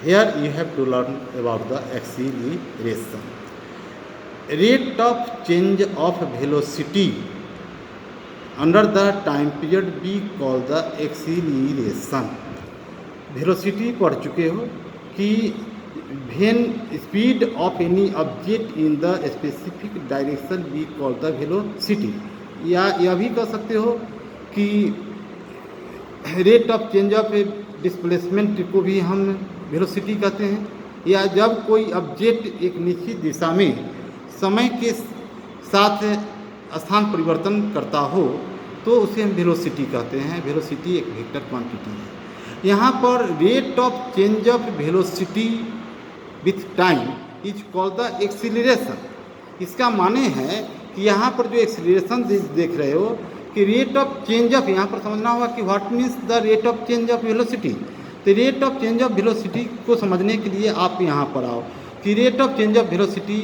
Here you have to learn about the acceleration. Rate of change of velocity under the time period we call the acceleration. Velocity पढ़ चुके हो कि when speed of any object in the specific direction we call the velocity, या यह भी कह सकते हो कि rate of change of displacement को भी हम वेलोसिटी कहते हैं, या जब कोई ऑब्जेक्ट एक निश्चित दिशा में समय के साथ स्थान परिवर्तन करता हो तो उसे हम वेलोसिटी कहते हैं। वेलोसिटी एक वेक्टर क्वांटिटी है। यहाँ पर rate of change of velocity with time is called the acceleration. इसका माने है कि यहाँ पर जो एक्सीलरेशन देख रहे हो कि रेट ऑफ चेंज ऑफ, यहाँ पर समझना होगा कि what means the rate of change of velocity. तो rate of change of velocity को समझने के लिए आप यहाँ पर आओ कि rate of change of velocity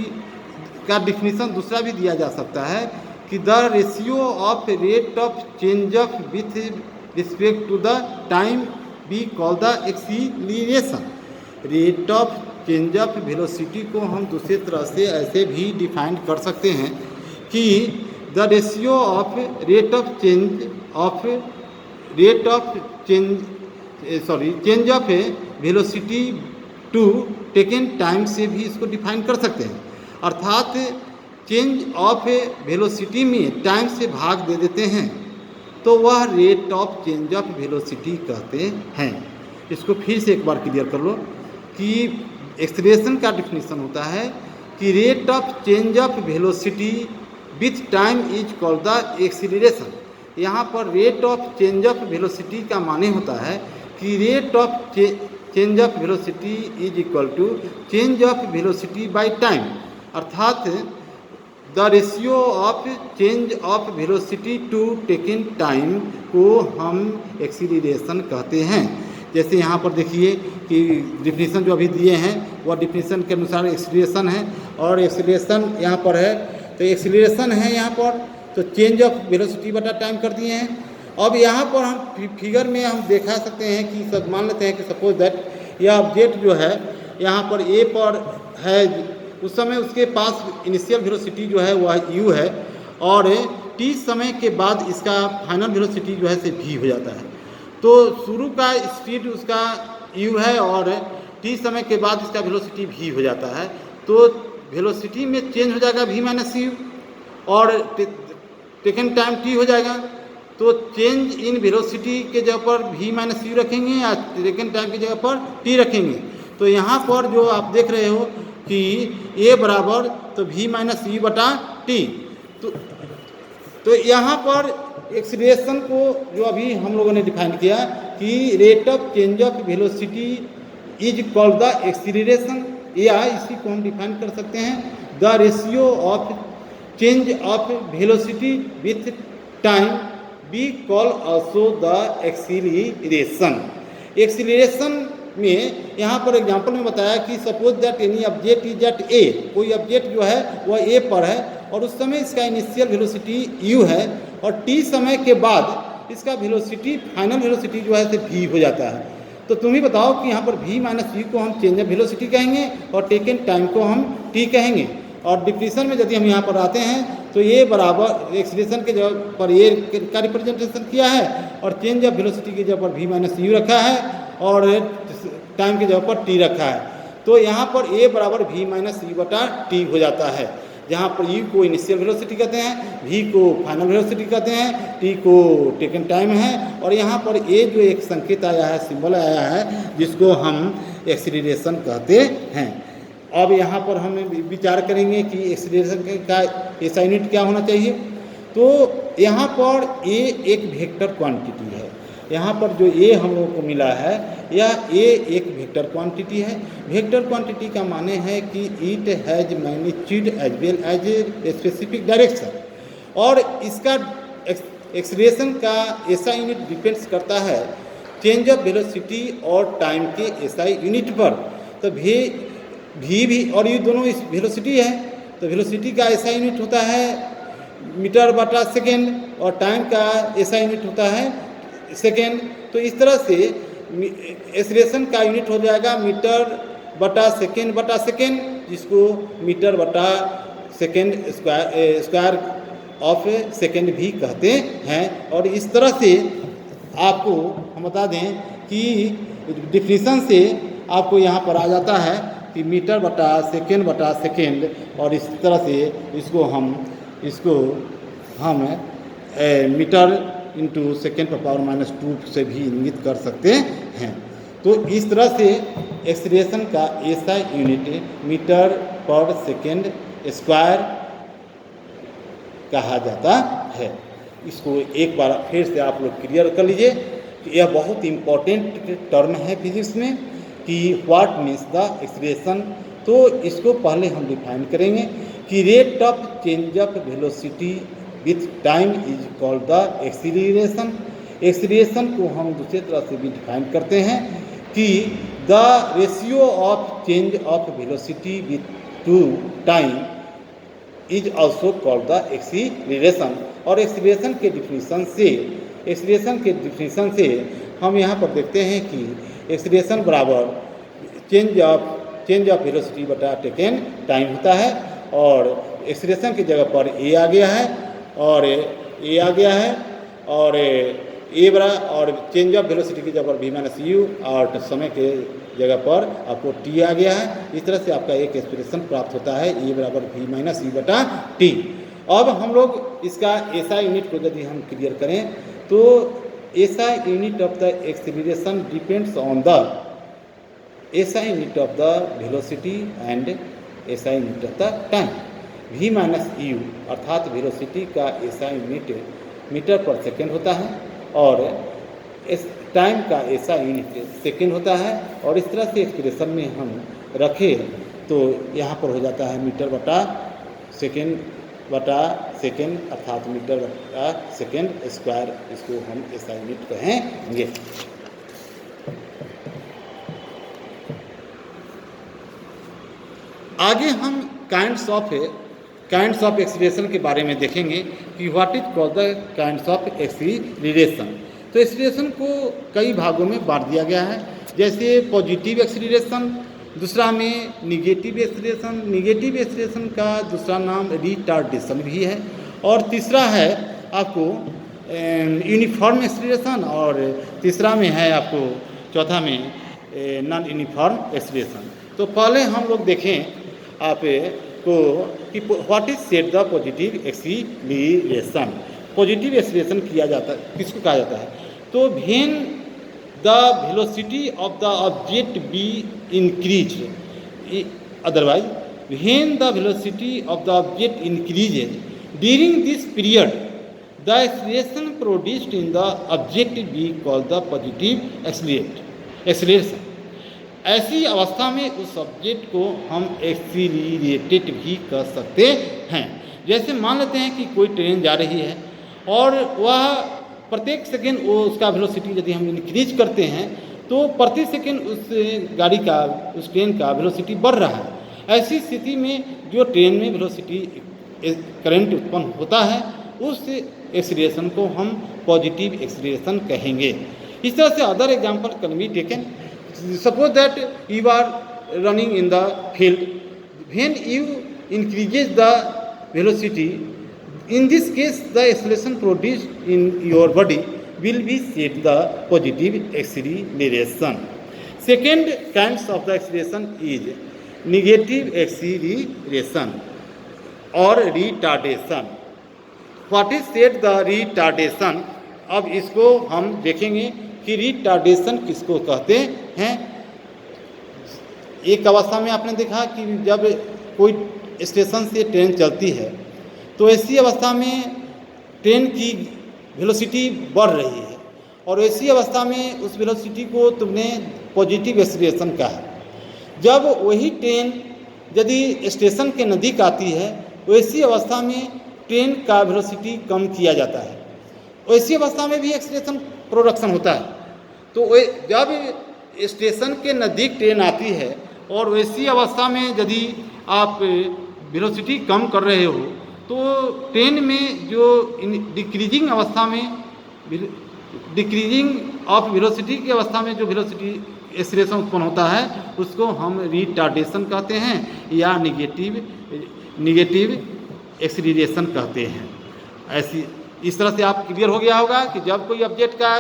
का डिफिनीसन दूसरा भी दिया जा सकता है कि the ratio of rate of change of with respect to the time we call the acceleration. Rate of change of velocity को हम दूसरी तरह से ऐसे भी डिफाइन कर सकते हैं कि the ratio of rate of change of velocity to taken time से भी इसको डिफाइन कर सकते हैं। अर्थात चेंज ऑफ वेलोसिटी में टाइम से भाग दे देते हैं तो वह rate of change of velocity कहते हैं। इसको फिर से एक बार क्लियर कर लो कि एक्सीलरेशन का डिफिनीशन होता है कि rate of change of velocity with time is called the acceleration. यहाँ पर rate of change of velocity का माने होता है कि rate of change of velocity is equal to change of velocity by time, अर्थात the ratio of change of velocity to taken time को हम एक्सीलरेशन कहते हैं। जैसे यहाँ पर देखिए कि डिफिनीशन जो अभी दिए हैं वह डिफिनीशन के अनुसार एक्सीलरेशन है, और एक्सीलरेशन यहाँ पर है तो एक्सीलरेशन है यहाँ पर तो चेंज ऑफ वेलोसिटी बटा टाइम कर दिए हैं। अब यहाँ पर हम फिगर में हम देखा सकते हैं कि सब मान लेते हैं कि सपोज दैट यह ऑब्जेक्ट जो है यहाँ पर ए पर है, उस समय उसके पास इनिशियल वेलोसिटी जो है वह u है, और t समय के बाद इसका फाइनल वेलोसिटी जो है से v हो जाता है। तो शुरू का स्पीड उसका u है और t समय के बाद इसका वेलोसिटी v हो जाता है। तो वेलोसिटी में चेंज हो जाएगा v माइनस u, और टेकन टाइम t हो जाएगा। तो चेंज इन वेलोसिटी के जगह पर v माइनस u रखेंगे या टेकन टाइम की जगह पर t रखेंगे। तो यहाँ पर जो आप देख रहे हो कि a बराबर तो v माइनस u बटा t। तो यहाँ पर एक्सीलरेशन को जो अभी हम लोगों ने डिफाइन किया कि rate of change of velocity is called the acceleration, या इसी को हम डिफाइन कर सकते हैं the ratio of change of velocity with time we call also the acceleration. Acceleration में यहाँ पर एग्जांपल में बताया कि suppose that any object is at A, कोई ऑब्जेक्ट जो है वह ए पर है और उस समय इसका इनिशियल वेलोसिटी u है, और t समय के बाद इसका वेलोसिटी फाइनल वेलोसिटी जो है से v हो जाता है। तो तुम ही बताओ कि यहाँ पर v माइनस u को हम चेंज ऑफ वेलोसिटी कहेंगे और टेकन टाइम को हम t कहेंगे। और डिफिनीशन में यदि हम यहाँ पर आते हैं तो ये बराबर एक्सीलरेशन के जगह पर ए का रिप्रेजेंटेशन किया है और चेंज ऑफ वेलोसिटी की जगह पर v माइनस u रखा है और टाइम की जगह पर t रखा है। तो यहाँ पर a बराबर v माइनस u बटा t हो जाता है, जहाँ पर u को इनिशियल वेलोसिटी कहते हैं, v को फाइनल वेलोसिटी कहते हैं, t को टेकन टाइम है, और यहाँ पर a जो एक संकेत आया है, सिंबल आया है, जिसको हम एक्सीलरेशन कहते हैं। अब यहाँ पर हम विचार करेंगे कि एक्सीलरेशन का ऐसा यूनिट क्या होना चाहिए। तो यहाँ पर a एक वेक्टर क्वांटिटी है। यहाँ पर जो a हम लोगों को मिला है यह a एक वेक्टर क्वांटिटी है। वेक्टर क्वांटिटी का माने है कि it has magnitude as well as a specific direction, और इसका एक्सीलरेशन का ऐसा यूनिट डिपेंड्स करता है चेंज ऑफ वेलोसिटी और टाइम के ऐसा यूनिट पर। तो v भी और ये दोनों इस वेलोसिटी है, तो वेलोसिटी का ऐसा यूनिट होता है मीटर बटा सेकेंड और टाइम का ऐसा यूनिट होता है सेकेंड। तो इस तरह से एक्सीलरेशन का यूनिट हो जाएगा मीटर बटा सेकेंड, जिसको मीटर बटा सेकेंड स्क्वायर ऑफ सेकेंड भी कहते हैं। और इस तरह से आपको हम बता दें कि डिफिनीशन से आपको यहाँ पर आ जाता है कि मीटर बटा सेकेंड, और इस तरह से इसको हम मीटर इंटू सेकेंड पर पावर -2 से भी इंगित कर सकते हैं। तो इस तरह से एक्सीलरेशन का ऐसा यूनिट मीटर पर सेकेंड स्क्वायर कहा जाता है। इसको एक बार फिर से आप लोग क्लियर कर लीजिए कि यह बहुत इम्पोर्टेंट टर्म है फिजिक्स में कि व्हाट मीन्स द एक्सीलरेशन। तो इसको पहले हम डिफाइन करेंगे कि rate of change of velocity with time is called the acceleration. Acceleration को हम दूसरी तरह से भी डिफाइन करते हैं कि the ratio of change of velocity with to time is also called the acceleration. और एक्सीलरेशन के डिफिनीशन से हम यहाँ पर देखते हैं कि एक्सीलरेशन बराबर चेंज ऑफ वेलोसिटी बटा टेकन टाइम होता है। और एक्सीलरेशन की जगह पर ए आ गया है और ए बड़ा, और चेंज ऑफ वेलोसिटी की जगह पर v - u, और समय के जगह पर आपको t आ गया है। इस तरह से आपका एक एक्सप्रेशन प्राप्त होता है e बराबर v - u बटा t। अब हम लोग इसका ऐसा यूनिट को यदि हम क्लियर करें तो SI unit of the acceleration depends on the SI unit of the velocity and SI unit of the time. v - u अर्थात वेलोसिटी का ऐसा यूनिट मीटर पर सेकेंड होता है और इस टाइम का ऐसा यूनिट सेकेंड होता है। और इस तरह से एक्सप्रेशन में हम रखें तो यहाँ पर हो जाता है मीटर बटा सेकेंड अर्थात मीटर बटा सेकेंड स्क्वायर, इसको हम ऐसा यूनिट कहेंगे। आगे हम काइंड्स ऑफ एक्सीलरेशन के बारे में देखेंगे कि what is called the kinds of acceleration. तो एक्सीलरेशन को कई भागों में बांट दिया गया है, जैसे पॉजिटिव एक्सीलरेशन, दूसरा में निगेटिव एक्सीलरेशन। निगेटिव एक्सीलरेशन का दूसरा नाम रिटार्डेशन भी है, और तीसरा है आपको यूनिफॉर्म एक्सीलरेशन, और तीसरा में है आपको चौथा में नॉन यूनिफॉर्म एक्सीलरेशन। तो पहले हम लोग देखें आप को कि what is set the positive acceleration. Positive acceleration किया जाता है, किसको कहा जाता है? तो when the velocity of the object be increase, otherwise when the velocity of the object increases during this period the acceleration produced in the object be called the positive acceleration. ऐसी अवस्था में उस ऑब्जेक्ट को हम accelerated भी कर सकते हैं। जैसे मान लेते हैं कि कोई ट्रेन जा रही है और वह प्रत्येक सेकेंड उसका वेलोसिटी यदि हम इंक्रीज करते हैं तो प्रति सेकेंड उस गाड़ी का, उस ट्रेन का वेलोसिटी बढ़ रहा है। ऐसी स्थिति में जो ट्रेन में वेलोसिटी करंट उत्पन्न होता है उस एक्सीलरेशन को हम पॉजिटिव एक्सीलरेशन कहेंगे। इस तरह से other example can be taken. Suppose that you are running in the field, when you increases the velocity, in this case the acceleration produced in your body will be said the positive acceleration. Second kinds of the acceleration is negative acceleration or retardation. What is said the retardation? अब इसको हम देखेंगे कि retardation किसको कहते हैं। एक अवस्था में आपने देखा कि जब कोई स्टेशन से ट्रेन चलती है तो ऐसी अवस्था में ट्रेन की वेलोसिटी बढ़ रही है, और ऐसी अवस्था में उस वेलोसिटी को तुमने पॉजिटिव एक्सीलरेशन कहा। जब वही ट्रेन यदि स्टेशन के नज़दीक आती है वैसी अवस्था में ट्रेन का वेलोसिटी कम किया जाता है, वैसी अवस्था में भी एक्सीलरेशन प्रोडक्शन होता है। तो जब स्टेशन के नज़दीक ट्रेन आती है और वैसी अवस्था में यदि आप वेलोसिटी कम कर रहे हो तो ट्रेन में जो डिक्रीजिंग अवस्था में डिक्रीजिंग ऑफ वेलोसिटी की अवस्था में जो वेलोसिटी एक्सीलरेशन उत्पन्न होता है उसको हम रिटार्डेशन कहते हैं या निगेटिव एक्सीलरेशन कहते हैं। ऐसी इस तरह से आप क्लियर हो गया होगा कि जब कोई ऑब्जेक्ट का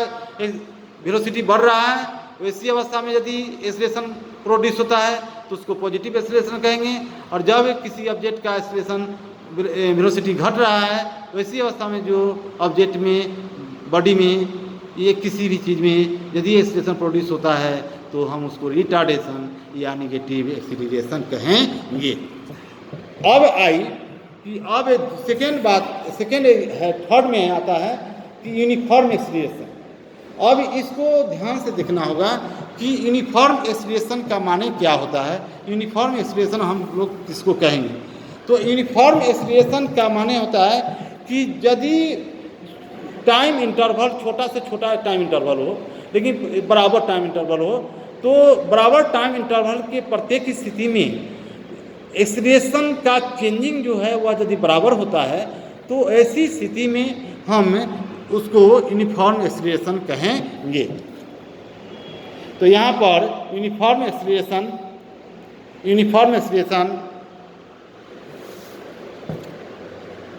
वेलोसिटी बढ़ रहा है वैसी अवस्था में यदि एक्सीलरेशन प्रोड्यूस होता है तो उसको पॉजिटिव एक्सीलरेशन कहेंगे, और जब किसी ऑब्जेक्ट का एक्सीलरेशन वेलोसिटी घट रहा है वैसी अवस्था में जो ऑब्जेक्ट में बॉडी में ये किसी भी चीज़ में यदि एक्सीलरेशन प्रोड्यूस होता है तो हम उसको रिटार्डेशन या निगेटिव एक्सीलरेशन कहेंगे। अब आई कि अब सेकेंड है, थर्ड में आता है कि यूनिफॉर्म एक्सीलरेशन। अब इसको ध्यान से देखना होगा कि यूनिफॉर्म एक्सीलरेशन का माने क्या होता है। यूनिफॉर्म एक्सीलरेशन हम लोग किसको कहेंगे, तो यूनिफॉर्म एक्सीलरेशन का माने होता है कि यदि टाइम इंटरवल छोटा से छोटा टाइम इंटरवल हो लेकिन बराबर टाइम इंटरवल हो, तो बराबर टाइम इंटरवल के प्रत्येक स्थिति में एक्सीलरेशन का चेंजिंग जो है वह यदि बराबर होता है तो ऐसी स्थिति में हम उसको यूनिफॉर्म एक्सीलरेशन कहेंगे। तो यहाँ पर यूनिफॉर्म एक्सीलरेशन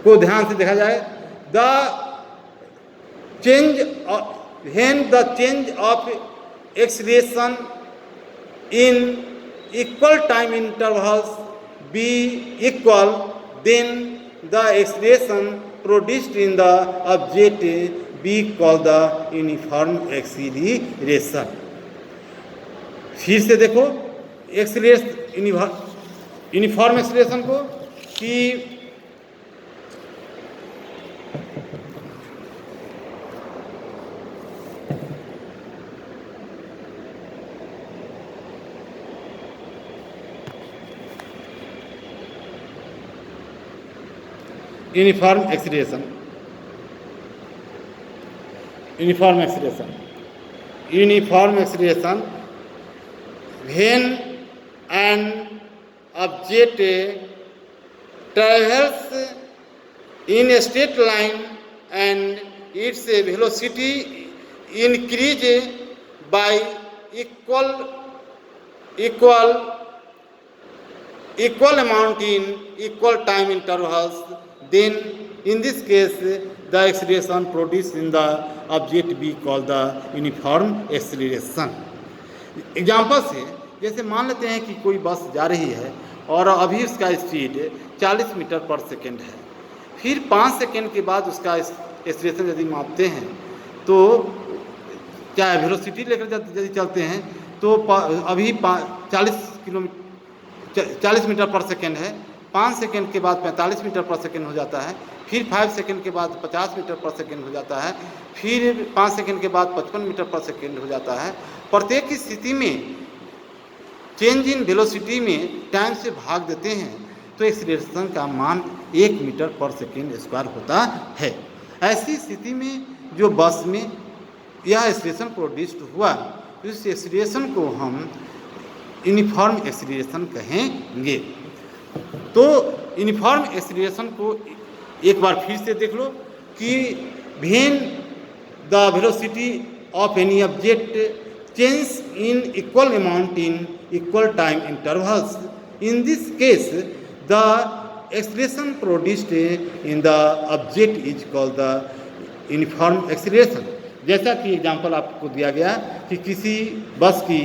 को ध्यान से देखा जाए, when the change of acceleration in equal time intervals be equal, then the acceleration produced in the object be called the uniform acceleration। फिर से देखो यूनिफॉर्म एक्सीलरेशन को कि uniform acceleration when an object travels in a straight line and its velocity increase by equal amount in equal time intervals, then in this case the acceleration produced in the object be called the uniform acceleration। Example से जैसे मान लेते हैं कि कोई बस जा रही है और अभी उसका स्पीड 40 मीटर पर सेकेंड है, फिर 5 सेकेंड के बाद उसका एक्सीलरेशन यदि मापते हैं तो क्या वेलोसिटी लेकर यदि चलते हैं तो अभी 40 मीटर पर सेकेंड है, 5 सेकेंड के बाद 45 मीटर पर सेकेंड हो जाता है, फिर 5 सेकेंड के बाद 50 मीटर पर सेकेंड हो जाता है, फिर 5 सेकेंड के बाद 55 मीटर पर सेकेंड हो जाता है। प्रत्येक स्थिति में चेंज इन वेलोसिटी में टाइम से भाग देते हैं तो एक्सीलरेशन का मान 1 मीटर पर सेकेंड स्क्वायर होता है। ऐसी स्थिति में जो बस में यह एक्सीलरेशन प्रोड्यूस्ड हुआ तो इस एक्सीलरेशन को हम यूनिफॉर्म एक्सीलरेशन कहेंगे। तो यूनिफॉर्म एक्सीलरेशन को एक बार फिर से देख लो कि when the velocity of any object change in equal amount in equal time intervals, in this case the acceleration produced in the object is called the uniform acceleration. जैसा कि एग्जांपल आपको दिया गया कि किसी बस की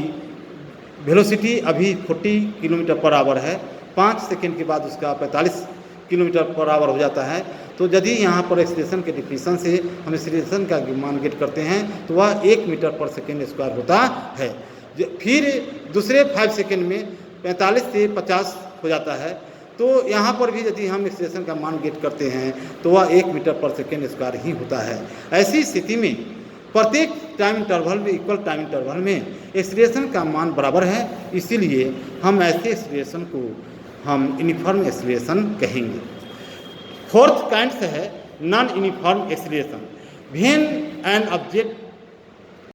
वेलोसिटी अभी 40 किलोमीटर पर आवर है, 5 सेकेंड के बाद उसका 45 किलोमीटर पर आवर हो जाता है, तो यदि यहाँ पर एक्सीलरेशन के डिफिनेशन से हम एक्सीलरेशन का मान गेट करते हैं तो वह 1 मीटर पर सेकेंड स्क्वायर होता है। फिर दूसरे 5 सेकेंड में 45 से 50 हो जाता है, तो यहाँ पर भी यदि हम एक्सीलरेशन का मान गेट करते हैं तो वह 1 मीटर पर सेकेंड स्क्वायर ही होता है। ऐसी स्थिति में प्रत्येक टाइम इंटरवल में इक्वल टाइम इंटरवल में एक्सीलरेशन का मान बराबर है, इसीलिए हम ऐसे एक्सीलरेशन को हम यूनिफॉर्म एक्सीलरेशन कहेंगे। फोर्थ काइंड है non uniform acceleration. When an object